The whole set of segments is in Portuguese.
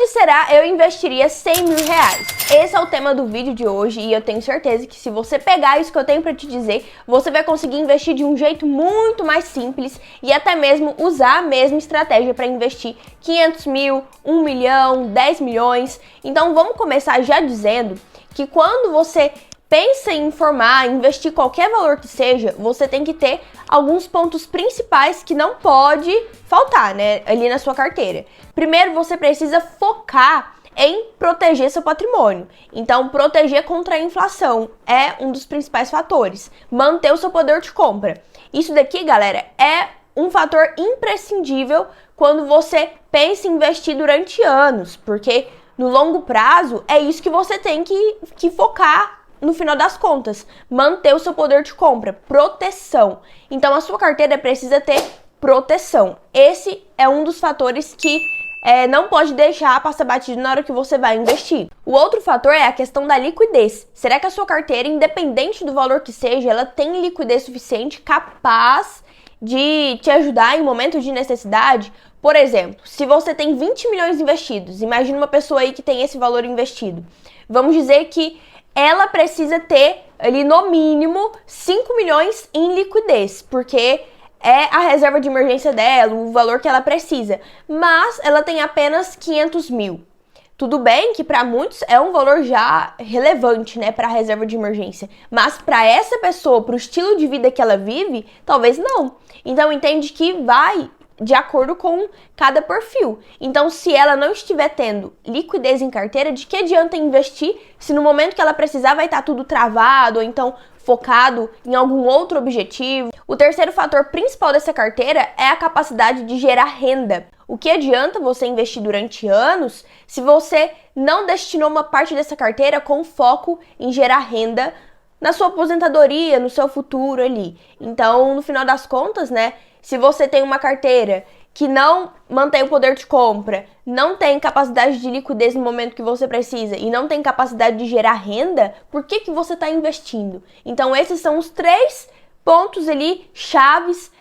Onde será eu investiria 100 mil reais? Esse é o tema do vídeo de hoje e eu tenho certeza que se você pegar isso que eu tenho pra te dizer, você vai conseguir investir de um jeito muito mais simples e até mesmo usar a mesma estratégia para investir 500 mil, 1 milhão, 10 milhões. Então vamos começar já dizendo que quando você pensa em investir qualquer valor que seja, você tem que ter alguns pontos principais que não pode faltar, né, ali na sua carteira. Primeiro, você precisa focar em proteger seu patrimônio. Então, proteger contra a inflação é um dos principais fatores. Manter o seu poder de compra. Isso daqui, galera, é um fator imprescindível quando você pensa em investir durante anos, porque no longo prazo é isso que você tem que focar. No final das contas, manter o seu poder de compra, proteção. Então, a sua carteira precisa ter proteção. Esse é um dos fatores que não pode deixar passar batido na hora que você vai investir. O outro fator é a questão da liquidez. Será que a sua carteira, independente do valor que seja, ela tem liquidez suficiente, capaz de te ajudar em momentos de necessidade? Por exemplo, se você tem 20 milhões investidos, imagina uma pessoa aí que tem esse valor investido. Vamos dizer que ela precisa ter ali no mínimo 5 milhões em liquidez, porque é a reserva de emergência dela, o valor que ela precisa, mas ela tem apenas 500 mil. Tudo bem que para muitos é um valor já relevante, né, para a reserva de emergência, mas para essa pessoa, para o estilo de vida que ela vive, talvez não. Então entende que vai de acordo com cada perfil. Então, se ela não estiver tendo liquidez em carteira, de que adianta investir se no momento que ela precisar vai estar tudo travado ou então focado em algum outro objetivo? O terceiro fator principal dessa carteira é a capacidade de gerar renda. O que adianta você investir durante anos se você não destinou uma parte dessa carteira com foco em gerar renda na sua aposentadoria, no seu futuro ali? Então, no final das contas, né, se você tem uma carteira que não mantém o poder de compra, não tem capacidade de liquidez no momento que você precisa e não tem capacidade de gerar renda, por que você está investindo? Então, esses são os 3 pontos ali, chaves,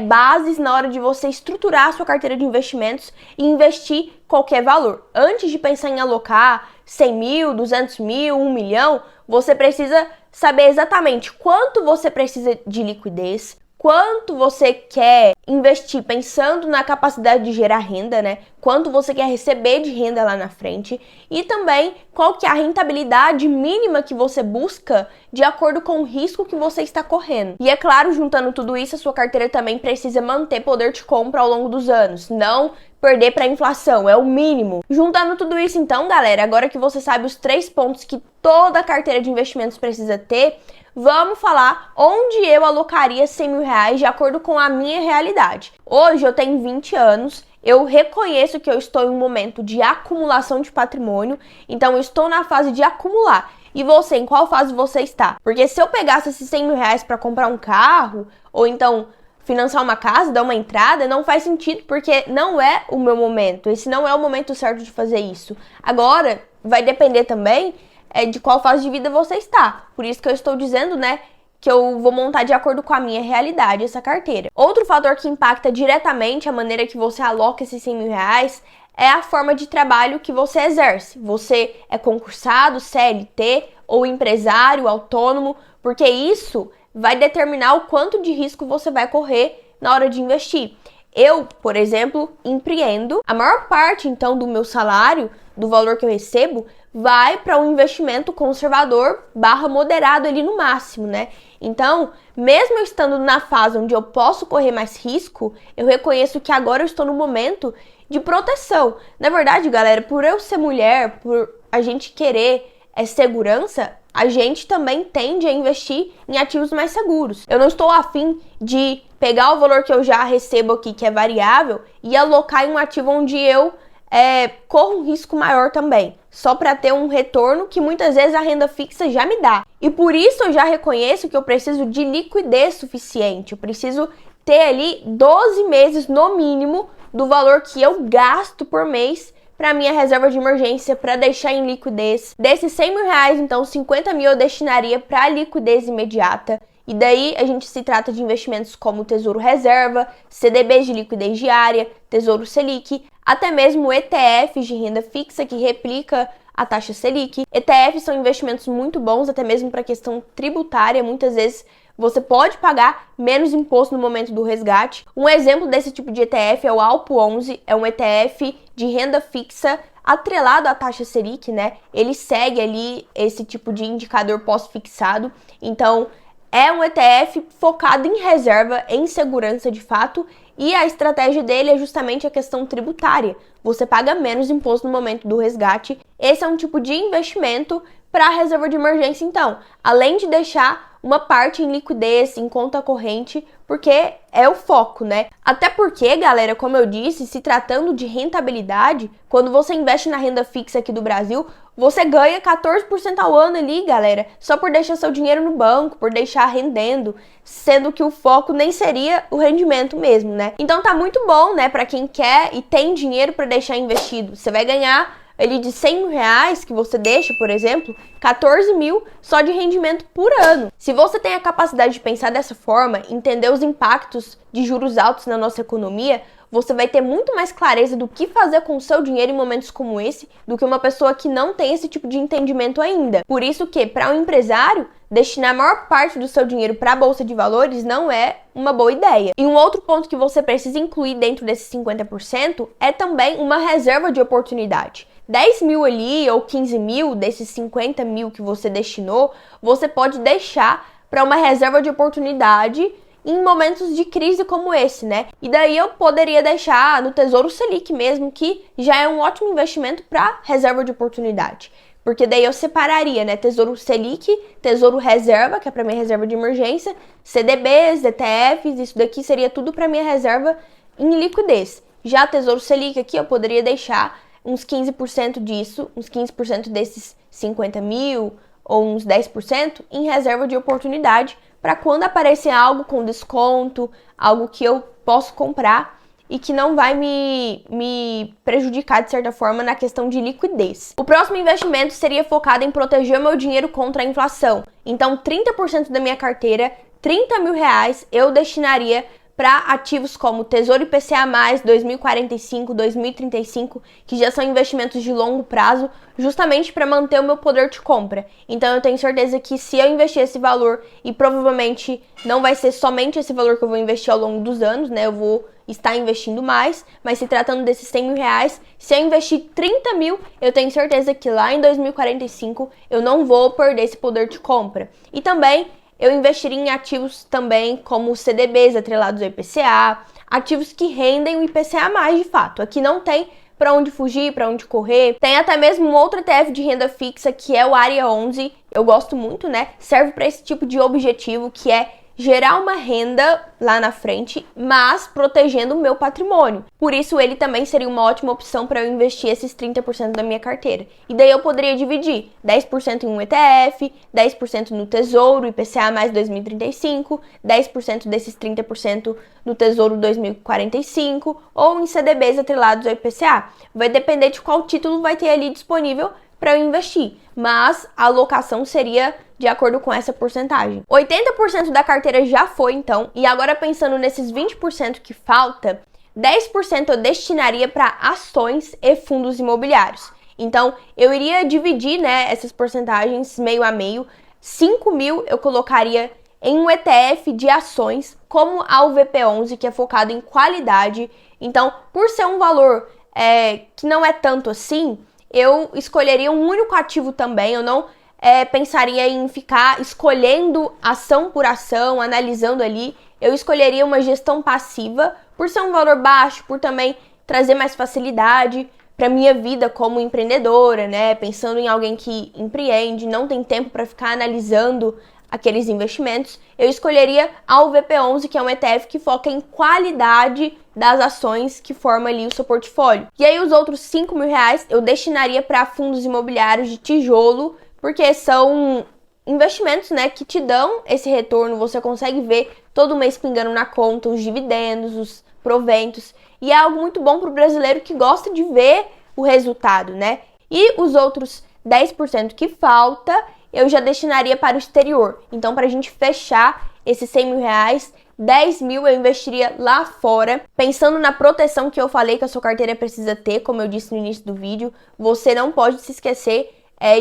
bases na hora de você estruturar a sua carteira de investimentos e investir qualquer valor. Antes de pensar em alocar 100 mil, 200 mil, 1 milhão, você precisa saber exatamente quanto você precisa de liquidez, quanto você quer investir pensando na capacidade de gerar renda, né? Quanto você quer receber de renda lá na frente e também qual que é a rentabilidade mínima que você busca de acordo com o risco que você está correndo. E é claro, juntando tudo isso, a sua carteira também precisa manter poder de compra ao longo dos anos, não perder para a inflação, é o mínimo. Juntando tudo isso então, galera, agora que você sabe os 3 pontos que toda carteira de investimentos precisa ter, vamos falar onde eu alocaria 100 mil reais de acordo com a minha realidade. Hoje eu tenho 20 anos, eu reconheço que eu estou em um momento de acumulação de patrimônio, então eu estou na fase de acumular. E você, em qual fase você está? Porque se eu pegasse esses 100 mil reais para comprar um carro, ou então financiar uma casa, dar uma entrada, não faz sentido, porque não é o meu momento. Esse não é o momento certo de fazer isso. Agora, vai depender também de qual fase de vida você está. Por isso que eu estou dizendo, né, que eu vou montar de acordo com a minha realidade essa carteira. Outro fator que impacta diretamente a maneira que você aloca esses 100 mil reais é a forma de trabalho que você exerce. Você é concursado, CLT ou empresário, autônomo, porque isso vai determinar o quanto de risco você vai correr na hora de investir. Eu, por exemplo, empreendo. A maior parte, então, do meu salário, do valor que eu recebo, vai para um investimento conservador / moderado ali no máximo, né? Então, mesmo eu estando na fase onde eu posso correr mais risco, eu reconheço que agora eu estou no momento de proteção. Na verdade, galera, por eu ser mulher, por a gente querer segurança, a gente também tende a investir em ativos mais seguros. Eu não estou afim de pegar o valor que eu já recebo aqui, que é variável, e alocar em um ativo onde eu corro um risco maior também, só para ter um retorno que muitas vezes a renda fixa já me dá. E por isso eu já reconheço que eu preciso de liquidez suficiente, eu preciso ter ali 12 meses no mínimo do valor que eu gasto por mês para minha reserva de emergência, para deixar em liquidez. Desses 100 mil reais, então 50 mil eu destinaria para liquidez imediata. E daí a gente se trata de investimentos como Tesouro Reserva, CDBs de liquidez diária, Tesouro Selic, até mesmo ETFs de renda fixa que replica a taxa Selic. ETFs são investimentos muito bons, até mesmo para a questão tributária. Muitas vezes você pode pagar menos imposto no momento do resgate. Um exemplo desse tipo de ETF é o Alpo11, é um ETF de renda fixa atrelado à taxa Selic, né? Ele segue ali esse tipo de indicador pós-fixado. Então, é um ETF focado em reserva, em segurança de fato, e a estratégia dele é justamente a questão tributária. Você paga menos imposto no momento do resgate. Esse é um tipo de investimento para reserva de emergência, então, além de deixar uma parte em liquidez, em conta corrente, porque é o foco, né? Até porque, galera, como eu disse, se tratando de rentabilidade, quando você investe na renda fixa aqui do Brasil, você ganha 14% ao ano ali, galera, só por deixar seu dinheiro no banco, por deixar rendendo, sendo que o foco nem seria o rendimento mesmo, né? Então tá muito bom, né, para quem quer e tem dinheiro para deixar investido. Você vai ganhar ele de 100 mil reais que você deixa, por exemplo, 14 mil só de rendimento por ano. Se você tem a capacidade de pensar dessa forma, entender os impactos de juros altos na nossa economia, você vai ter muito mais clareza do que fazer com o seu dinheiro em momentos como esse, do que uma pessoa que não tem esse tipo de entendimento ainda. Por isso que, para um empresário, destinar a maior parte do seu dinheiro para a Bolsa de Valores não é uma boa ideia. E um outro ponto que você precisa incluir dentro desses 50% é também uma reserva de oportunidade. 10 mil ali ou 15 mil desses 50 mil que você destinou, você pode deixar para uma reserva de oportunidade em momentos de crise como esse, né? E daí eu poderia deixar no Tesouro Selic mesmo, que já é um ótimo investimento para reserva de oportunidade. Porque daí eu separaria, né? Tesouro Selic, Tesouro Reserva, que é para minha reserva de emergência, CDBs, ETFs, isso daqui seria tudo para minha reserva em liquidez. Já Tesouro Selic aqui eu poderia deixar uns 15% disso, uns 15% desses 50 mil ou uns 10% em reserva de oportunidade para quando aparecer algo com desconto, algo que eu posso comprar e que não vai me prejudicar de certa forma na questão de liquidez. O próximo investimento seria focado em proteger o meu dinheiro contra a inflação. Então, 30% da minha carteira, 30 mil reais, eu destinaria para ativos como Tesouro IPCA+, 2045, 2035, que já são investimentos de longo prazo, justamente para manter o meu poder de compra. Então eu tenho certeza que se eu investir esse valor, e provavelmente não vai ser somente esse valor que eu vou investir ao longo dos anos, né? Eu vou estar investindo mais, mas se tratando desses 100 mil reais, se eu investir 30 mil, eu tenho certeza que lá em 2045 eu não vou perder esse poder de compra. E também eu investiria em ativos também como CDBs atrelados ao IPCA, ativos que rendem o IPCA+, de fato. Aqui não tem para onde fugir, para onde correr. Tem até mesmo um outro ETF de renda fixa que é o Área 11. Eu gosto muito, né? Serve para esse tipo de objetivo, que é gerar uma renda lá na frente, mas protegendo o meu patrimônio. Por isso, ele também seria uma ótima opção para eu investir esses 30% da minha carteira. E daí eu poderia dividir 10% em um ETF, 10% no Tesouro IPCA mais 2035, 10% desses 30% no Tesouro 2045 ou em CDBs atrelados ao IPCA. Vai depender de qual título vai ter ali disponível para eu investir, mas a alocação seria de acordo com essa porcentagem. 80% da carteira já foi, então, e agora pensando nesses 20% que falta, 10% eu destinaria para ações e fundos imobiliários. Então, eu iria dividir, né, essas porcentagens meio a meio. 5 mil eu colocaria em um ETF de ações, como a UVP11, que é focado em qualidade. Então, por ser um valor que não é tanto assim, eu escolheria um único ativo também. Eu não pensaria em ficar escolhendo ação por ação, analisando ali. Eu escolheria uma gestão passiva, por ser um valor baixo, por também trazer mais facilidade para minha vida como empreendedora, né? Pensando em alguém que empreende, não tem tempo para ficar analisando aqueles investimentos, eu escolheria a UVP11, que é um ETF que foca em qualidade das ações que forma ali o seu portfólio. E aí os outros 5 mil reais eu destinaria para fundos imobiliários de tijolo, porque são investimentos, né, que te dão esse retorno, você consegue ver todo mês pingando na conta os dividendos, os proventos, e é algo muito bom para o brasileiro que gosta de ver o resultado, né? E os outros 10% que falta, eu já destinaria para o exterior. Então, para a gente fechar esses 100 mil reais, 10 mil eu investiria lá fora, pensando na proteção que eu falei que a sua carteira precisa ter, como eu disse no início do vídeo. Você não pode se esquecer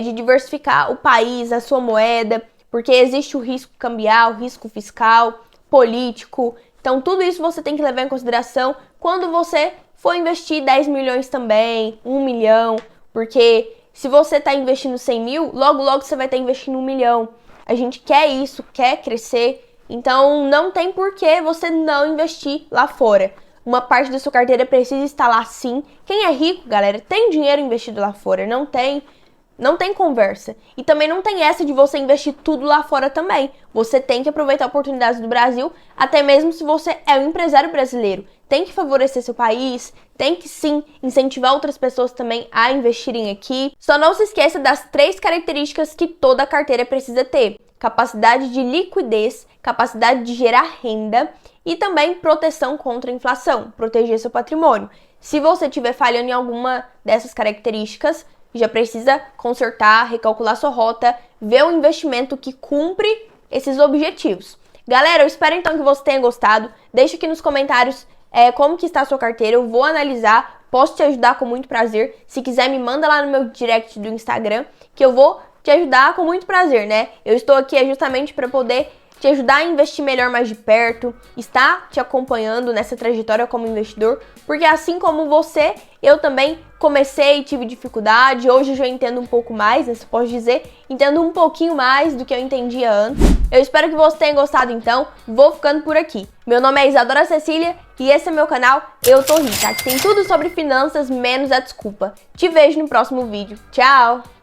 de diversificar o país, a sua moeda, porque existe o risco cambial, risco fiscal, político. Então tudo isso você tem que levar em consideração quando você for investir 10 milhões também, 1 milhão, porque se você está investindo 100 mil, logo você vai estar investindo 1 milhão. A gente quer isso, quer crescer, então não tem por que você não investir lá fora. Uma parte da sua carteira precisa estar lá sim. Quem é rico, galera, tem dinheiro investido lá fora, não tem conversa. E também não tem essa de você investir tudo lá fora também. Você tem que aproveitar oportunidades do Brasil, até mesmo se você é um empresário brasileiro. Tem que favorecer seu país, tem que sim incentivar outras pessoas também a investirem aqui. Só não se esqueça das 3 características que toda carteira precisa ter: capacidade de liquidez, capacidade de gerar renda e também proteção contra a inflação, proteger seu patrimônio. Se você estiver falhando em alguma dessas características, já precisa consertar, recalcular sua rota, ver um investimento que cumpre esses objetivos. Galera, eu espero então que você tenha gostado. Deixa aqui nos comentários como que está a sua carteira, eu vou analisar, posso te ajudar com muito prazer. Se quiser, me manda lá no meu direct do Instagram, que eu vou te ajudar com muito prazer, né? Eu estou aqui justamente para poder te ajudar a investir melhor mais de perto, estar te acompanhando nessa trajetória como investidor, porque assim como você, eu também comecei e tive dificuldade, hoje eu já entendo um pouco mais, né, se posso dizer, entendo um pouquinho mais do que eu entendia antes. Eu espero que você tenha gostado então, vou ficando por aqui. Meu nome é Isadora Cecília e esse é meu canal Eu Tô Rica, que tem tudo sobre finanças menos a desculpa. Te vejo no próximo vídeo. Tchau!